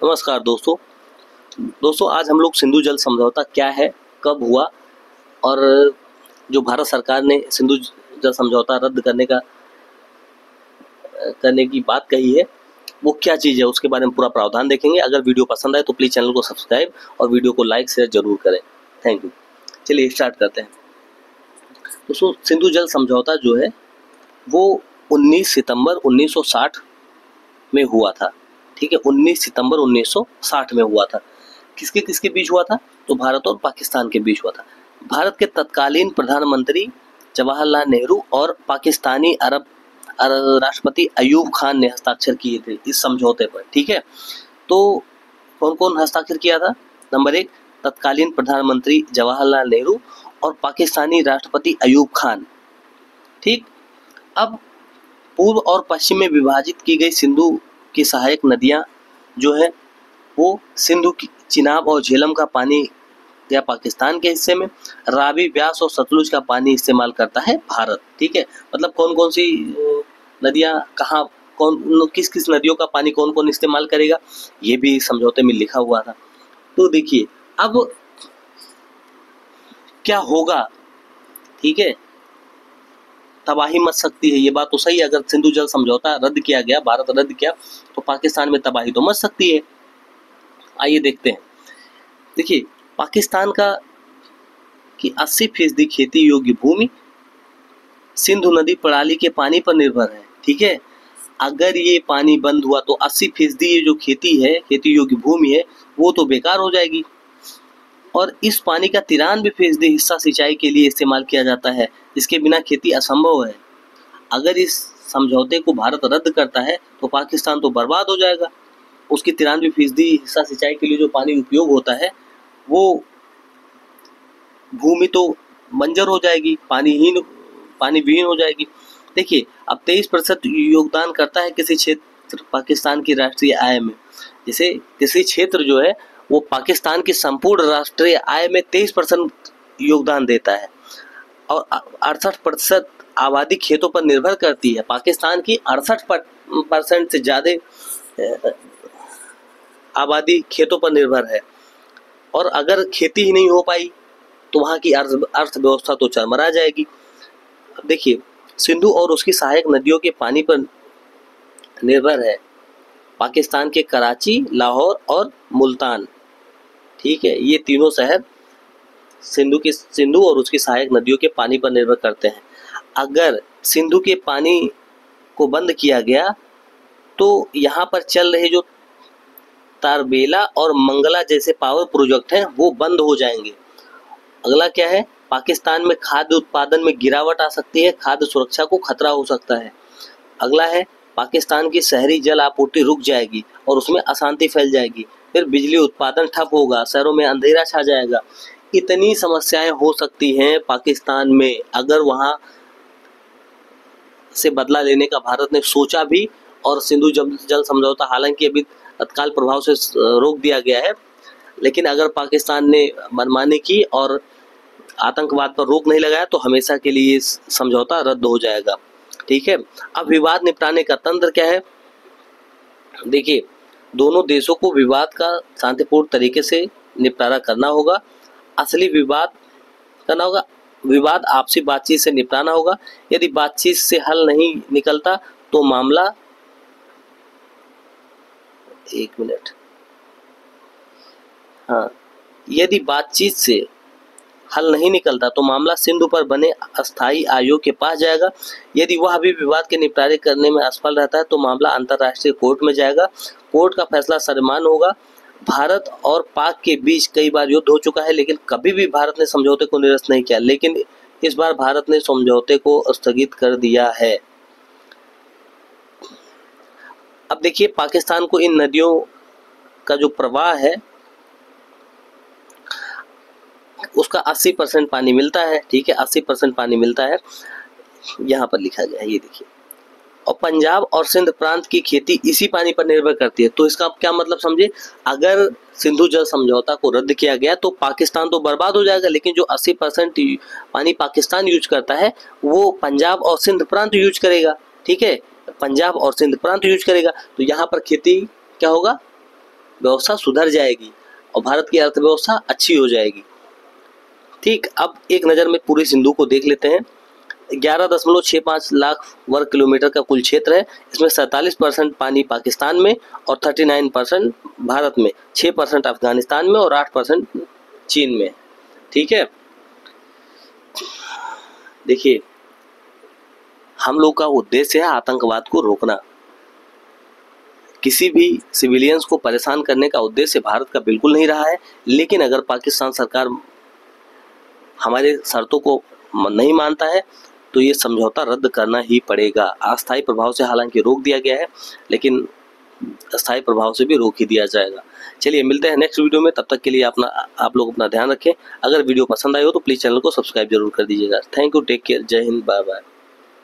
नमस्कार दोस्तों आज हम लोग सिंधु जल समझौता क्या है, कब हुआ और जो भारत सरकार ने सिंधु जल समझौता रद्द करने की बात कही है वो क्या चीज़ है उसके बारे में पूरा प्रावधान देखेंगे। अगर वीडियो पसंद आए तो प्लीज़ चैनल को सब्सक्राइब और वीडियो को लाइक शेयर जरूर करें। Thank you. चलिए स्टार्ट करते हैं। दोस्तों सिंधु जल समझौता जो है वो 19 सितंबर 1960 में हुआ था। ठीक है, 19 सितंबर 1960 में हुआ था। किसके किसके बीच हुआ था? तो भारत और पाकिस्तान के बीच हुआ था। भारत के तत्कालीन प्रधानमंत्री जवाहरलाल नेहरू और पाकिस्तानी अरब राष्ट्रपति अयूब खान ने हस्ताक्षर किए थे इस समझौते पर। ठीक है, तो कौन कौन हस्ताक्षर किया था? नंबर 1 तत्कालीन प्रधानमंत्री जवाहरलाल नेहरू और पाकिस्तानी राष्ट्रपति अयूब खान। ठीक, अब पूर्व और पश्चिम में विभाजित की गई सिंधु की सहायक नदियां जो है वो सिंधु की चिनाब और झेलम का पानी या पाकिस्तान के हिस्से में, रावी, व्यास और सतलुज का पानी इस्तेमाल करता है भारत। ठीक है, मतलब कौन कौन सी नदियां कहाँ, कौन किस किस नदियों का पानी कौन कौन इस्तेमाल करेगा ये भी समझौते में लिखा हुआ था। तो देखिए अब क्या होगा। ठीक है, तबाही मच सकती है, ये बात तो सही है। अगर सिंधु जल समझौता रद्द किया गया, भारत रद्द किया, तो पाकिस्तान में तबाही तो मच सकती है। आइए देखते हैं। देखिए पाकिस्तान की 80% खेती योग्य भूमि सिंधु नदी प्रणाली के पानी पर निर्भर है। ठीक है, अगर ये पानी बंद हुआ तो 80% ये जो खेती है, खेती योग्य भूमि है, वो तो बेकार हो जाएगी। और इस पानी का 93% हिस्सा सिंचाई के लिए इस्तेमाल किया जाता है, इसके बिना खेती असंभव है। अगर इस समझौते को भारत रद्द करता है तो पाकिस्तान तो बर्बाद हो जाएगा। उसकी 93% हिस्सा सिंचाई के लिए जो पानी उपयोग होता है वो भूमि तो बंजर हो जाएगी, पानी विहीन हो जाएगी। देखिए अब 23% योगदान करता है किसी क्षेत्र पाकिस्तान की राष्ट्रीय आय में। जैसे किसी क्षेत्र जो है वो पाकिस्तान की संपूर्ण राष्ट्रीय आय में 23% योगदान देता है और 68% आबादी खेतों पर निर्भर करती है। पाकिस्तान की 68% से ज़्यादा आबादी खेतों पर निर्भर है और अगर खेती ही नहीं हो पाई तो वहाँ की अर्थव्यवस्था तो चरमरा जाएगी। अब देखिए सिंधु और उसकी सहायक नदियों के पानी पर निर्भर है पाकिस्तान के कराची, लाहौर और मुल्तान। ठीक है, ये तीनों शहर सिंधु और उसकी सहायक नदियों के पानी पर निर्भर करते हैं। अगर सिंधु के पानी को बंद किया गया तो यहाँ पर चल रहे जो तारबेला और मंगला जैसे पावर प्रोजेक्ट हैं वो बंद हो जाएंगे। अगला क्या है? पाकिस्तान में खाद्य उत्पादन में गिरावट आ सकती है, खाद्य सुरक्षा को खतरा हो सकता है। अगला है पाकिस्तान की शहरी जल आपूर्ति रुक जाएगी और उसमें अशांति फैल जाएगी। फिर बिजली उत्पादन ठप होगा, शहरों में अंधेरा छा जाएगा। इतनी समस्याएं हो सकती हैं पाकिस्तान में अगर वहां से बदला लेने का भारत ने सोचा भी। और सिंधु जल समझौता हालांकि अभी तत्काल प्रभाव से रोक दिया गया है, लेकिन अगर पाकिस्तान ने मनमानी की और आतंकवाद पर रोक नहीं लगाया तो हमेशा के लिए समझौता रद्द हो जाएगा। ठीक है, अब विवाद निपटाने का तंत्र क्या है? देखिए दोनों देशों को विवाद का शांतिपूर्ण तरीके से निपटारा करना होगा। असली विवाद करना होगा, विवाद आपसी बातचीत से निपटाना होगा। यदि बातचीत से हल नहीं निकलता तो मामला यदि बातचीत से हल नहीं निकलता तो मामला सिंधु पर बने अस्थायी आयोग के पास जाएगा। यदि वह भी विवाद के निपटारे करने में असफल रहता है तो मामला अंतर्राष्ट्रीय कोर्ट में जाएगा। कोर्ट का फैसला सर्वमान्य होगा। भारत और पाक के बीच कई बार युद्ध हो चुका है लेकिन कभी भी भारत ने समझौते को निरस्त नहीं किया, लेकिन इस बार भारत ने समझौते को स्थगित कर दिया है। अब देखिए पाकिस्तान को इन नदियों का जो प्रवाह है उसका 80% पानी मिलता है। ठीक है, 80% पानी मिलता है, यहाँ पर लिखा गया है, ये देखिए। और पंजाब और सिंध प्रांत की खेती इसी पानी पर निर्भर करती है। तो इसका आप क्या मतलब समझे? अगर सिंधु जल समझौता को रद्द किया गया तो पाकिस्तान तो बर्बाद हो जाएगा, लेकिन जो 80% पानी पाकिस्तान यूज करता है वो पंजाब और सिंध प्रांत यूज करेगा। ठीक है, पंजाब और सिंध प्रांत यूज करेगा, तो यहाँ पर खेती क्या होगा? व्यवस्था सुधर जाएगी और भारत की अर्थव्यवस्था अच्छी हो जाएगी। ठीक, अब एक नज़र में पूरे सिंधु को देख लेते हैं। 11.65 लाख वर्ग किलोमीटर का कुल क्षेत्र है। इसमें 47% पानी पाकिस्तान में और 39% भारत में, 6% अफगानिस्तान में और 8% चीन में। ठीक है, देखिए हम लोग का उद्देश्य है आतंकवाद को रोकना। किसी भी सिविलियंस को परेशान करने का उद्देश्य भारत का बिल्कुल नहीं रहा है। लेकिन अगर पाकिस्तान सरकार हमारे शर्तों को नहीं मानता है तो ये समझौता रद्द करना ही पड़ेगा। अस्थायी प्रभाव से हालांकि रोक दिया गया है, लेकिन अस्थायी प्रभाव से भी रोक ही दिया जाएगा। चलिए मिलते हैं नेक्स्ट वीडियो में, तब तक के लिए आप लोग अपना ध्यान रखें। अगर वीडियो पसंद आई हो तो प्लीज़ चैनल को सब्सक्राइब जरूर कर दीजिएगा। थैंक यू, टेक केयर, जय हिंद, बाय बाय।